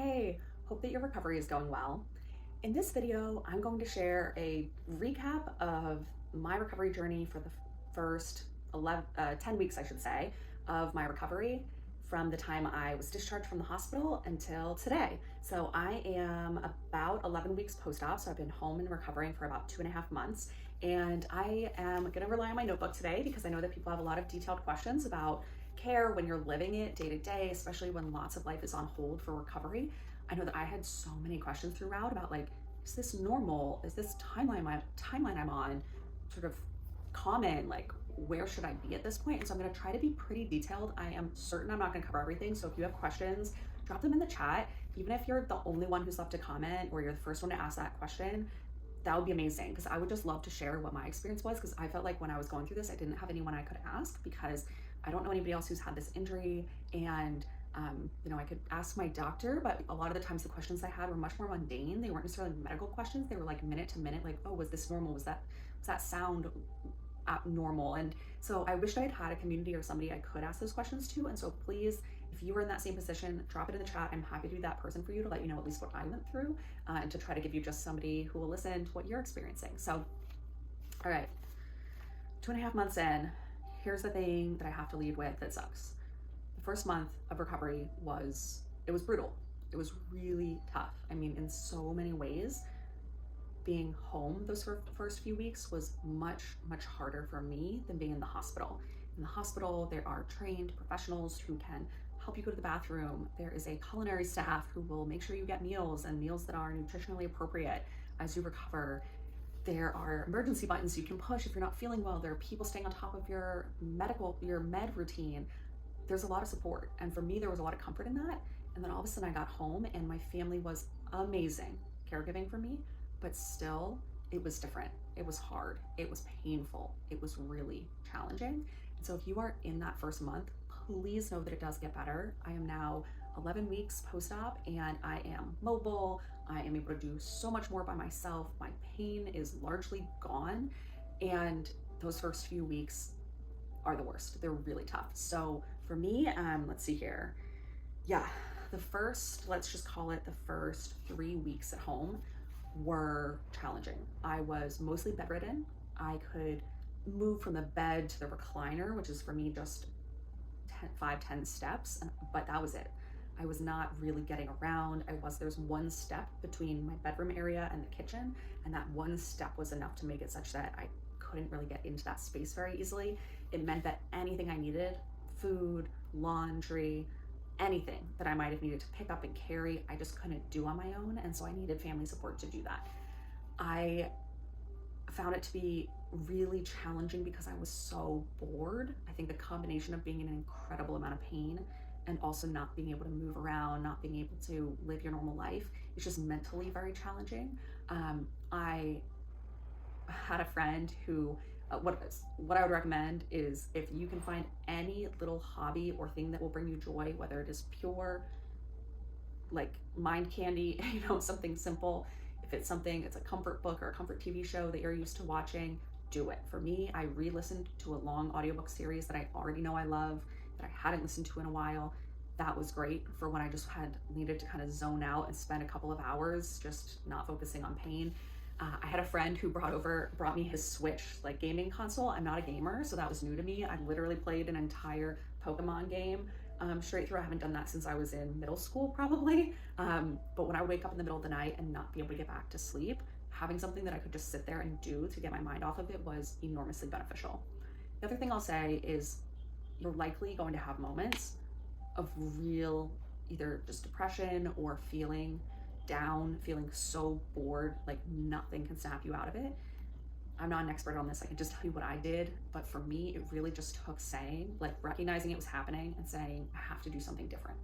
Hey, hope that your recovery is going well. In this video, I'm going to share a recap of my recovery journey for the first 10 weeks, I should say, of my recovery from the time I was discharged from the hospital until today. So I am about 11 weeks post-op, so I've been home and recovering for about 2.5 months. And I am gonna rely on my notebook today because I know that people have a lot of detailed questions about care when you're living it day to day, especially when lots of life is on hold for recovery. I know that I had so many questions throughout about like, is this normal? Is this timeline I'm on sort of common? Like, where should I be at this point? And so I'm gonna try to be pretty detailed. I am certain I'm not gonna cover everything. So if you have questions, drop them in the chat. Even if you're the only one who's left a comment or you're the first one to ask that question, that would be amazing because I would just love to share what my experience was, because I felt like when I was going through this, I didn't have anyone I could ask because I don't know anybody else who's had this injury. And I could ask my doctor, but a lot of the times the questions I had were much more mundane. They weren't necessarily medical questions. They were like minute to minute, like, oh, was this normal? Was that sound normal? And so I wished I had had a community or somebody I could ask those questions to. And so please, if you were in that same position, drop it in the chat. I'm happy to be that person for you to let you know at least what I went through and to try to give you just somebody who will listen to what you're experiencing. So, all right, 2.5 months in, here's the thing that I have to lead with that sucks. The first month of recovery was brutal. It was really tough. I mean, in so many ways, being home those first few weeks was much harder for me than being in the hospital. In the hospital, there are trained professionals who can help you go to the bathroom. There is a culinary staff who will make sure you get meals and meals that are nutritionally appropriate as you recover. There are emergency buttons you can push if you're not feeling well. There are people staying on top of your med routine. There's a lot of support. And for me, there was a lot of comfort in that. And then all of a sudden I got home and my family was amazing caregiving for me, but still it was different. It was hard. It was painful. It was really challenging. And so if you are in that first month, please know that it does get better. I am now 11 weeks post-op and I am mobile. I am able to do so much more by myself. My pain is largely gone. And those first few weeks are the worst. They're really tough. So for me, let's see here. Yeah, let's just call it the first 3 weeks at home were challenging. I was mostly bedridden. I could move from the bed to the recliner, which is for me just 5-10 steps, but that was it. I was not really getting around. There's one step between my bedroom area and the kitchen, and that one step was enough to make it such that I couldn't really get into that space very easily. It meant that anything I needed, food, laundry, anything that I might have needed to pick up and carry, I just couldn't do on my own. And so I needed family support to do that. I found it to be really challenging because I was so bored. I think the combination of being in an incredible amount of pain and also not being able to move around, not being able to live your normal life, is just mentally very challenging. I had a friend who, what I would recommend is if you can find any little hobby or thing that will bring you joy, whether it is pure, like mind candy, something simple. If it's a comfort book or a comfort TV show that you're used to watching, do it. For me, I re-listened to a long audiobook series that I already know I love, that I hadn't listened to in a while. That was great for when I just needed to kind of zone out and spend a couple of hours just not focusing on pain. I had a friend who brought me his Switch, like gaming console. I'm not a gamer, so that was new to me. I literally played an entire Pokemon game straight through. I haven't done that since I was in middle school, probably. But when I wake up in the middle of the night and not be able to get back to sleep, having something that I could just sit there and do to get my mind off of it was enormously beneficial. The other thing I'll say is you're likely going to have moments of real either just depression or feeling down, feeling so bored, like nothing can snap you out of it. I'm not an expert on this. I can just tell you what I did. But for me, it really just took recognizing it was happening and saying, I have to do something different.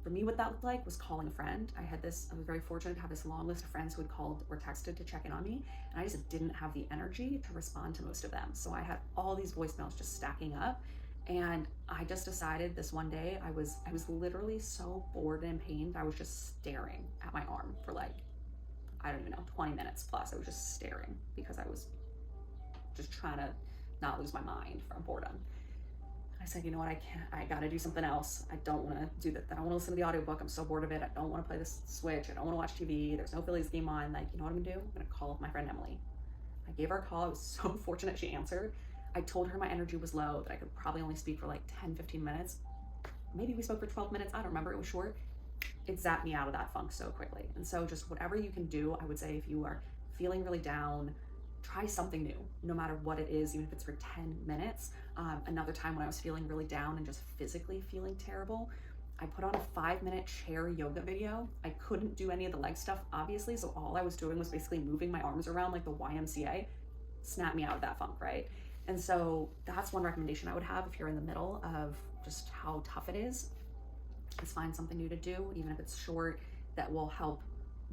For me, what that looked like was calling a friend. I was very fortunate to have this long list of friends who had called or texted to check in on me. And I just didn't have the energy to respond to most of them. So I had all these voicemails just stacking up. And I just decided this one day, I was literally so bored and pained. I was just staring at my arm for 20 minutes plus. I was just staring because I was just trying to not lose my mind from boredom. I said, you know what, I can't, I gotta do something else. I don't wanna do that. I don't wanna listen to the audiobook. I'm so bored of it. I don't wanna play this Switch. I don't wanna watch TV. There's no Phillies game on. Like, you know what I'm gonna do? I'm gonna call up my friend Emily. I gave her a call. I was so fortunate she answered. I told her my energy was low, that I could probably only speak for like 10, 15 minutes. Maybe we spoke for 12 minutes. I don't remember. It was short. It zapped me out of that funk so quickly. And so just whatever you can do, I would say if you are feeling really down, try something new, no matter what it is, even if it's for 10 minutes. Another time when I was feeling really down and just physically feeling terrible, I put on a 5-minute chair yoga video. I couldn't do any of the leg stuff, obviously, so all I was doing was basically moving my arms around like the YMCA. Snap me out of that funk, right? And so that's one recommendation I would have if you're in the middle of just how tough it is find something new to do, even if it's short, that will help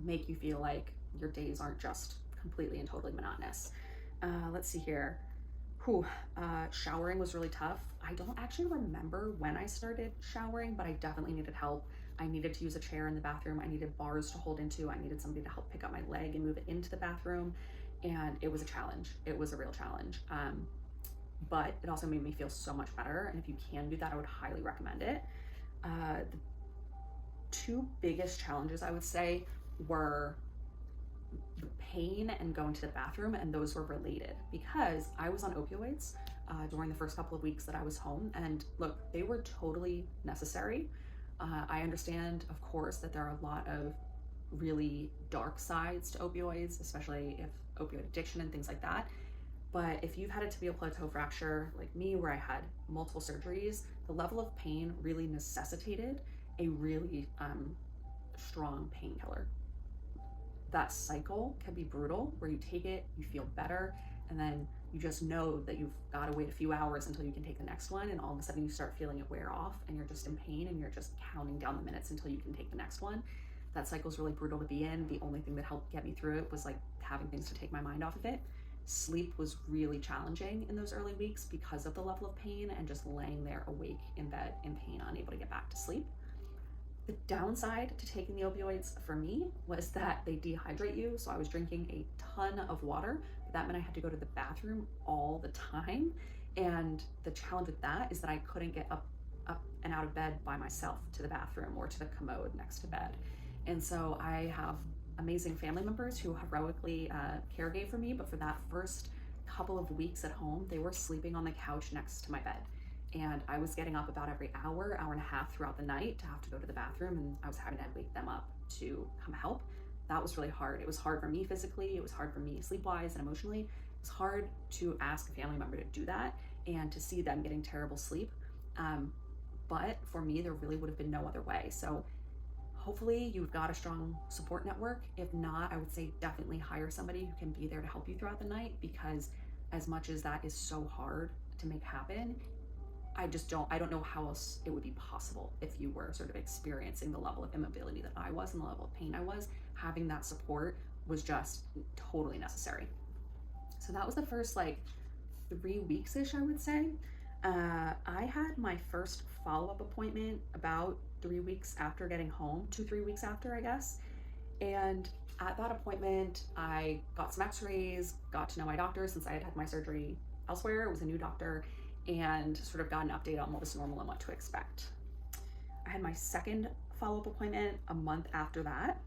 make you feel like your days aren't just completely and totally monotonous. Let's see here. Showering was really tough. I don't actually remember when I started showering, but I definitely needed help. I needed to use a chair in the bathroom. I needed bars to hold into. I needed somebody to help pick up my leg and move it into the bathroom. And it was a challenge. It was a real challenge. But it also made me feel so much better. And if you can do that, I would highly recommend it. The two biggest challenges I would say were the pain and going to the bathroom, and those were related because I was on opioids during the first couple of weeks that I was home, and look, they were totally necessary. I understand, of course, that there are a lot of really dark sides to opioids, especially if opioid addiction and things like that. But if you've had a tibial plateau fracture like me, where I had multiple surgeries, the level of pain really necessitated a really strong painkiller. That cycle can be brutal, where you take it, you feel better, and then you just know that you've got to wait a few hours until you can take the next one, and all of a sudden you start feeling it wear off, and you're just in pain, and you're just counting down the minutes until you can take the next one. That cycle is really brutal to be in. The only thing that helped get me through it was like having things to take my mind off of it. Sleep was really challenging in those early weeks because of the level of pain and just laying there awake in bed in pain, unable to get back to sleep. The downside to taking the opioids for me was that they dehydrate you. So I was drinking a ton of water, but that meant I had to go to the bathroom all the time. And the challenge with that is that I couldn't get up and out of bed by myself to the bathroom or to the commode next to bed. And so I have amazing family members who heroically caregave for me, but for that first couple of weeks at home, they were sleeping on the couch next to my bed. And I was getting up about every hour and a half throughout the night to have to go to the bathroom, and I was having to wake them up to come help. That was really hard. It was hard for me physically, it was hard for me sleep-wise and emotionally. It was hard to ask a family member to do that and to see them getting terrible sleep. But for me, there really would have been no other way. So hopefully you've got a strong support network. If not, I would say definitely hire somebody who can be there to help you throughout the night, because as much as that is so hard to make happen, I don't know how else it would be possible if you were sort of experiencing the level of immobility that I was and the level of pain I was. Having that support was just totally necessary. So that was the first like 3 weeks-ish, I would say. I had my first follow-up appointment about 3 weeks after getting home, 2-3 weeks after, I guess. And at that appointment, I got some x-rays, got to know my doctor since I had had my surgery elsewhere. It was a new doctor, and sort of got an update on what was normal and what to expect. I had my second follow-up appointment a month after that.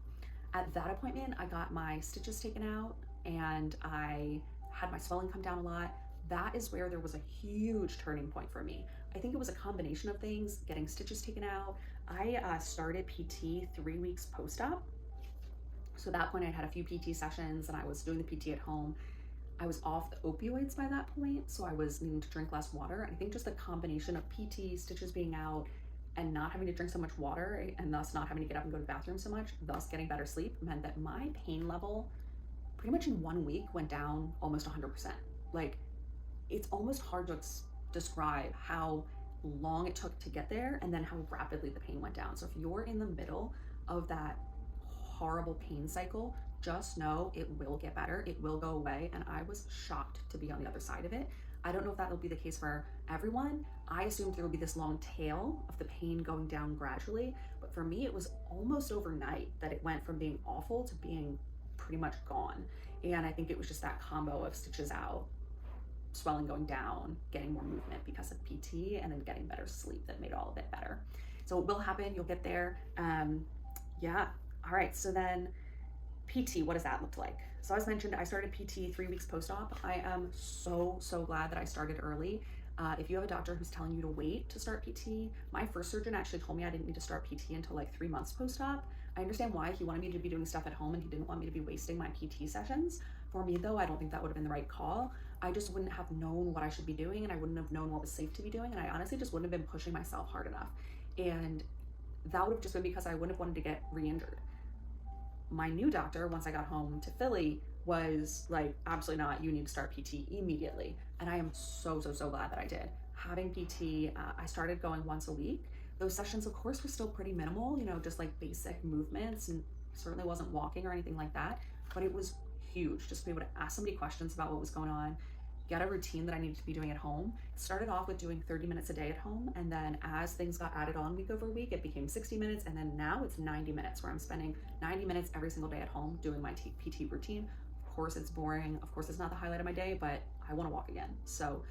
At that appointment, I got my stitches taken out and I had my swelling come down a lot. That is where there was a huge turning point for me. I think it was a combination of things, getting stitches taken out. I started PT 3 weeks post-op. So at that point, I'd had a few PT sessions and I was doing the PT at home. I was off the opioids by that point, so I was needing to drink less water. And I think just the combination of PT, stitches being out, and not having to drink so much water, and thus not having to get up and go to the bathroom so much, thus getting better sleep, meant that my pain level pretty much in 1 week went down almost 100%. Like, it's almost hard to describe how long it took to get there and then how rapidly the pain went down. So if you're in the middle of that horrible pain cycle, just know it will get better, it will go away, and I was shocked to be on the other side of it. I don't know if that will be the case for everyone. I assumed there would be this long tail of the pain going down gradually, but for me, it was almost overnight that it went from being awful to being pretty much gone. And I think it was just that combo of stitches out, swelling going down, getting more movement because of PT, and then getting better sleep that made all of it better. So it will happen, you'll get there. Yeah, all right, so then PT, what does that look like? So as mentioned, I started PT 3 weeks post-op. I am so glad that I started early. If you have a doctor who's telling you to wait to start PT, my first surgeon actually told me I didn't need to start PT until like 3 months post-op. I understand why. He wanted me to be doing stuff at home and he didn't want me to be wasting my PT sessions. For me though, I don't think that would have been the right call. I just wouldn't have known what I should be doing, and I wouldn't have known what was safe to be doing, and I honestly just wouldn't have been pushing myself hard enough. And that would have just been because I wouldn't have wanted to get re-injured. My new doctor, once I got home to Philly, was like, absolutely not, you need to start PT immediately. And I am so glad that I did. Having PT, I started going once a week. Those sessions, of course, were still pretty minimal, you know, just like basic movements, and certainly wasn't walking or anything like that, but it was huge just to be able to ask somebody questions about what was going on, get a routine that I needed to be doing at home. It started off with doing 30 minutes a day at home, and then as things got added on week over week, it became 60 minutes, and then now it's 90 minutes where I'm spending 90 minutes every single day at home doing my PT routine. Of course it's boring, of course it's not the highlight of my day, but I want to walk again. So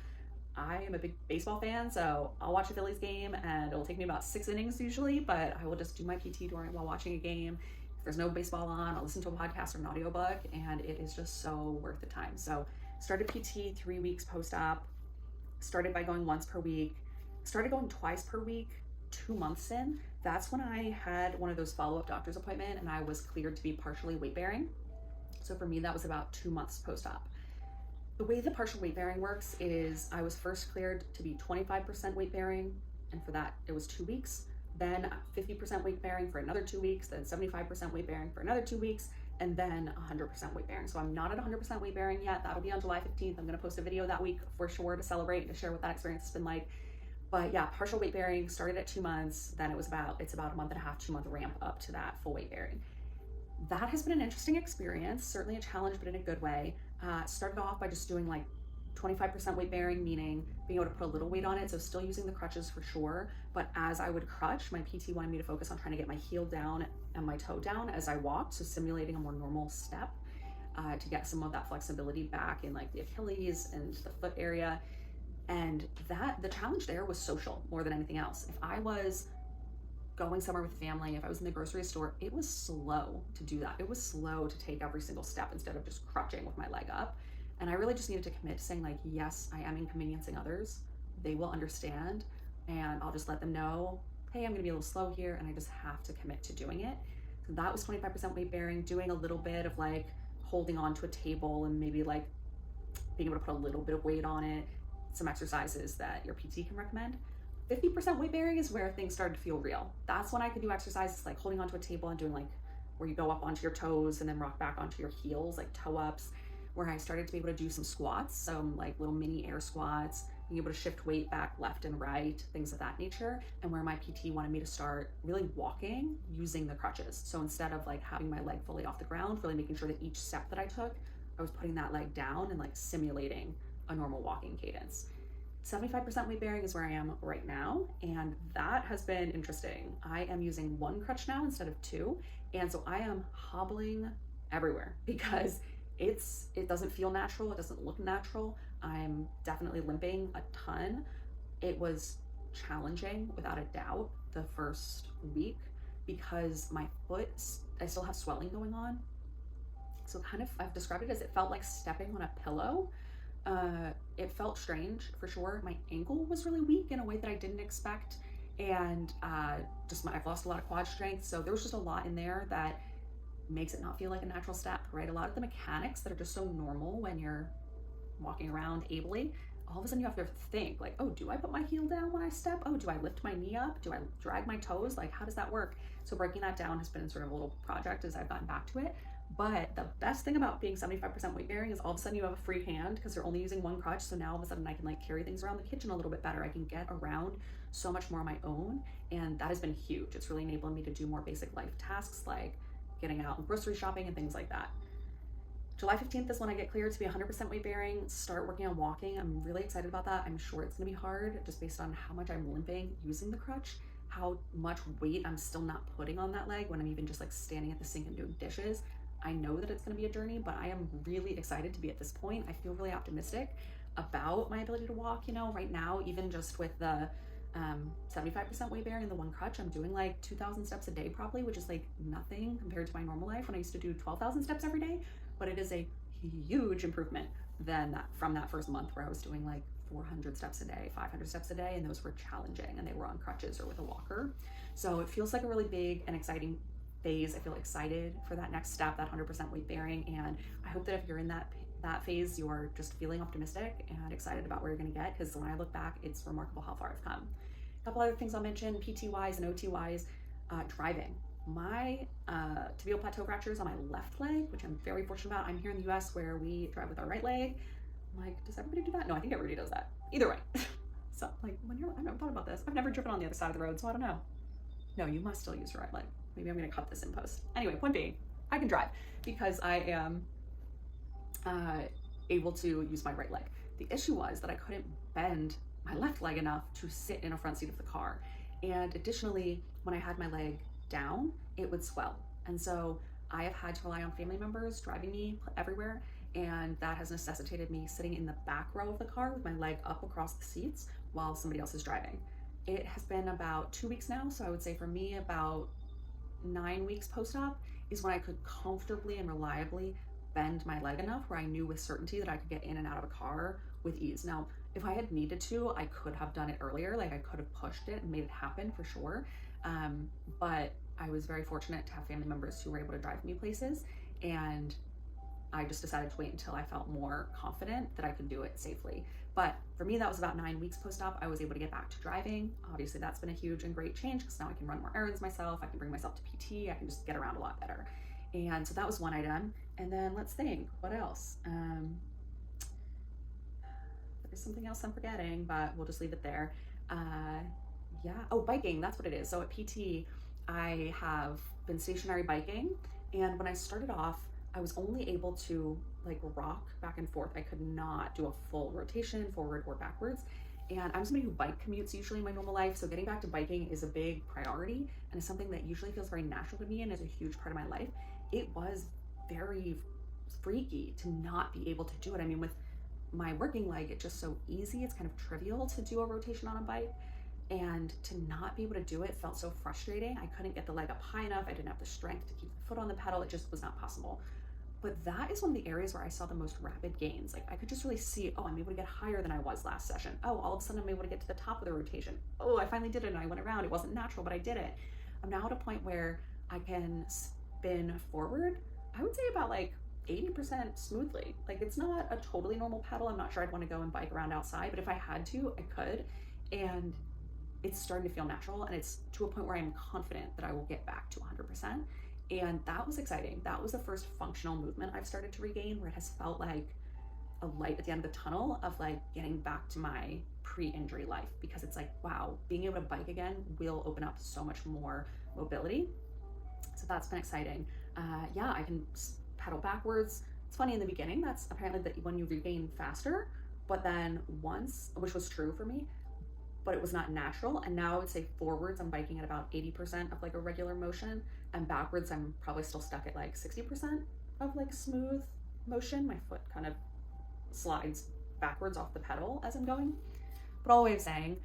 I am a big baseball fan, so I'll watch a Phillies game and it'll take me about 6 innings usually, but I will just do my PT while watching a game. If there's no baseball on, I'll listen to a podcast or an audiobook, and it is just so worth the time. So started PT 3 weeks post-op, started by going once per week, started going twice per week 2 months in. That's when I had one of those follow-up doctor's appointment and I was cleared to be partially weight-bearing. So for me, that was about 2 months post-op. The way the partial weight bearing works is I was first cleared to be 25% weight bearing, and for that it was 2 weeks, then 50% weight bearing for another 2 weeks, then 75% weight bearing for another 2 weeks, and then 100% weight bearing. So I'm not at 100% weight bearing yet. That'll be on July 15th. I'm gonna post a video that week for sure to celebrate and to share what that experience has been like. But yeah, partial weight bearing started at 2 months, then it's about a month and a half, 2 month ramp up to that full weight bearing. That has been an interesting experience, certainly a challenge, but in a good way. Started off by just doing like 25% weight bearing, meaning being able to put a little weight on it, so still using the crutches for sure, but as I would crutch, my PT wanted me to focus on trying to get my heel down and my toe down as I walked, so simulating a more normal step to get some of that flexibility back in like the Achilles and the foot area. And the challenge there was social more than anything else. If I was going somewhere with family, if I was in the grocery store, it was slow to do that. It was slow to take every single step instead of just crutching with my leg up. And I really just needed to commit to saying like, yes, I am inconveniencing others. They will understand, and I'll just let them know, hey, I'm gonna be a little slow here, and I just have to commit to doing it. So that was 25% weight bearing, doing a little bit of like holding on to a table and maybe like being able to put a little bit of weight on it, some exercises that your PT can recommend. 50% weight bearing is where things started to feel real. That's when I could do exercises like holding onto a table and doing like where you go up onto your toes and then rock back onto your heels, like toe ups, where I started to be able to do some squats, some like little mini air squats, being able to shift weight back left and right, things of that nature, and where my PT wanted me to start really walking using the crutches. So instead of like having my leg fully off the ground, really making sure that each step that I took, I was putting that leg down and like simulating a normal walking cadence. 75% weight bearing is where I am right now, and that has been interesting. I am using 1 crutch now instead of 2, and so I am hobbling everywhere because it doesn't feel natural, it doesn't look natural. I'm definitely limping a ton. It was challenging without a doubt the first week because my foot, I still have swelling going on. So kind of, I've described it as it felt like stepping on a pillow. It felt strange for sure. My ankle was really weak in a way that I didn't expect, and I've lost a lot of quad strength, so there was just a lot in there that makes it not feel like a natural step, right? A lot of the mechanics that are just so normal when you're walking around ably, all of a sudden you have to think like, oh, do I put my heel down when I step? Oh, do I lift my knee up? Do I drag my toes? Like, how does that work? So breaking that down has been sort of a little project as I've gotten back to it. But the best thing about being 75% weight bearing is all of a sudden you have a free hand because you're only using 1 crutch. So now all of a sudden I can like carry things around the kitchen a little bit better. I can get around so much more on my own. And that has been huge. It's really enabling me to do more basic life tasks like getting out and grocery shopping and things like that. July 15th is when I get cleared to be 100% weight bearing, start working on walking. I'm really excited about that. I'm sure it's gonna be hard just based on how much I'm limping using the crutch, how much weight I'm still not putting on that leg when I'm even just like standing at the sink and doing dishes. I know that it's gonna be a journey, but I am really excited to be at this point. I feel really optimistic. about my ability to walk. You know, right now, even just with the 75% weight bearing and the one crutch, I'm doing like 2,000 steps a day probably, which is like nothing compared to my normal life when I used to do 12,000 steps every day. But it is a huge improvement than that from that first month where I was doing like 400 steps a day, 500 steps a day, and those were challenging and they were on crutches or with a walker. So it feels like a really big and exciting phase. I feel excited for that next step, that 100% weight bearing, and I hope that if you're in that phase, you're just feeling optimistic and excited about where you're going to get, because when I look back, it's remarkable how far I've come. A couple other things I'll mention, PT wise and OT wise. Driving. My tibial plateau fracture is on my left leg, which I'm very fortunate about. I'm here in the US where we drive with our right leg. I'm like, does everybody do that? No, I think everybody does that. Either way. So like when you're, I've never thought about this. I've never driven on the other side of the road, so I don't know. No, you must still use your right leg. Maybe I'm gonna cut this in post. Anyway, point being, I can drive because I am able to use my right leg. The issue was that I couldn't bend my left leg enough to sit in a front seat of the car. And additionally, when I had my leg down, it would swell. And so I have had to rely on family members driving me everywhere. And that has necessitated me sitting in the back row of the car with my leg up across the seats while somebody else is driving. It has been about 2 weeks now. So I would say for me, about 9 weeks post-op is when I could comfortably and reliably bend my leg enough where I knew with certainty that I could get in and out of a car with ease. Now, if I had needed to, I could have done it earlier. Like I could have pushed it and made it happen for sure. But I was very fortunate to have family members who were able to drive me places. And I just decided to wait until I felt more confident that I could do it safely. But for me, that was about 9 weeks post-op. I was able to get back to driving. Obviously, that's been a huge and great change because now I can run more errands myself. I can bring myself to PT. I can just get around a lot better. And so that was one item. And then let's think, what else? There's something else I'm forgetting, but we'll just leave it there. Yeah, oh, biking, that's what it is. So at PT, I have been stationary biking. And when I started off, I was only able to like rock back and forth. I could not do a full rotation forward or backwards. And I'm somebody who bike commutes usually in my normal life. So getting back to biking is a big priority and is something that usually feels very natural to me and is a huge part of my life. It was very freaky to not be able to do it. I mean, with my working leg, it's just so easy. It's kind of trivial to do a rotation on a bike. And to not be able to do it felt so frustrating. I couldn't get the leg up high enough. I didn't have the strength to keep the foot on the pedal. It just was not possible. But that is one of the areas where I saw the most rapid gains. Like I could just really see, oh, I'm able to get higher than I was last session. Oh, all of a sudden I'm able to get to the top of the rotation. Oh, I finally did it and I went around. It wasn't natural, but I did it. I'm now at a point where I can spin forward, I would say about like 80% smoothly. Like it's not a totally normal pedal. I'm not sure I'd want to go and bike around outside, but if I had to, I could. And it's starting to feel natural and it's to a point where I'm confident that I will get back to 100%. And that was exciting. That was the first functional movement I've started to regain where it has felt like a light at the end of the tunnel of like getting back to my pre-injury life, because it's like, wow, being able to bike again will open up so much more mobility. So that's been exciting. Yeah, I can pedal backwards. It's funny in the beginning, that's apparently that when you regain faster, but then once, which was true for me, but it was not natural. And now I would say forwards, I'm biking at about 80% of like a regular motion, and backwards, I'm probably still stuck at like 60% of like smooth motion. My foot kind of slides backwards off the pedal as I'm going. But all way of saying,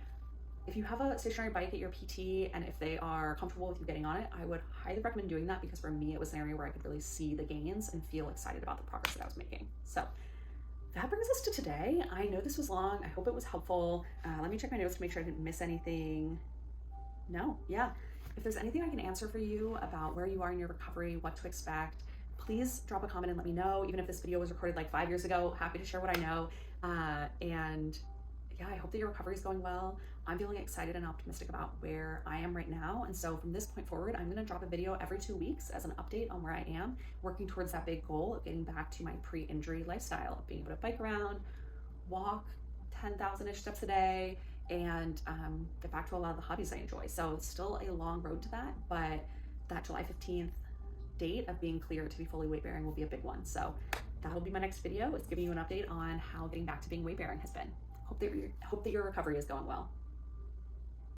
if you have a stationary bike at your PT and if they are comfortable with you getting on it, I would highly recommend doing that, because for me, it was an area where I could really see the gains and feel excited about the progress that I was making. So that brings us to today. I know this was long. I hope it was helpful. Let me check my notes to make sure I didn't miss anything. No, yeah. If there's anything I can answer for you about where you are in your recovery, what to expect, please drop a comment and let me know. Even if this video was recorded like 5 years ago, happy to share what I know. And yeah, I hope that your recovery is going well. I'm feeling excited and optimistic about where I am right now. And so from this point forward, I'm gonna drop a video every 2 weeks as an update on where I am, working towards that big goal of getting back to my pre-injury lifestyle, of being able to bike around, walk 10,000-ish steps a day, and get back to a lot of the hobbies I enjoy. So it's still a long road to that, but that July 15th date of being clear to be fully weight bearing will be a big one. So that'll be my next video. It's giving you an update on how getting back to being weight bearing has been. Hope that your recovery is going well.